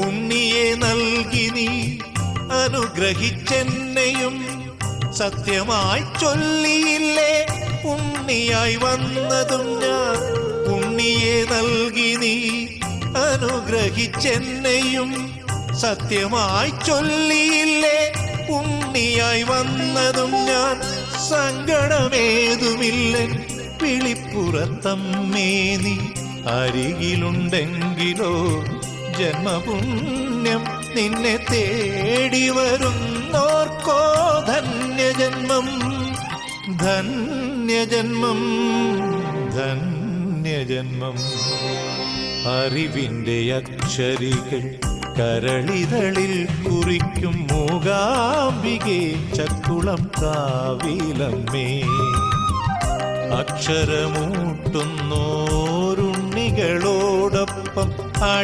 ഉണ്ണിയെ നൽകി നീ അനുഗ്രഹിച്ചെന്നെയും സത്യമായി ചൊല്ലിയില്ലേ ഉണ്ണിയായി വന്നതും ഞാൻ. ഉണ്ണിയെ നൽകി നീ അനുഗ്രഹിച്ചെന്നെയും സത്യമായി ചൊല്ലിയില്ലേ ഉണ്ണിയായി വന്നതും ഞാൻ. സങ്കടമേതുമില്ല വിളിപ്പുറത്തമ്മേ നീ അരികിലുണ്ടെങ്കിലോ ജന്മപുണ്യം നിന്നെ തേടി വരുന്നോർക്കോ ധന്യജന്മം ധന്യജന്മം ധന്യജന്മം. അറിവിൻ്റെ അക്ഷരികൾ കരളിതളിൽ കുറിക്കും മൂകാംബികേ ചക്കുളം കാവിലമ്മേ. അക്ഷരമൂട്ടുന്നോരുണ്ണികളോടൊപ്പം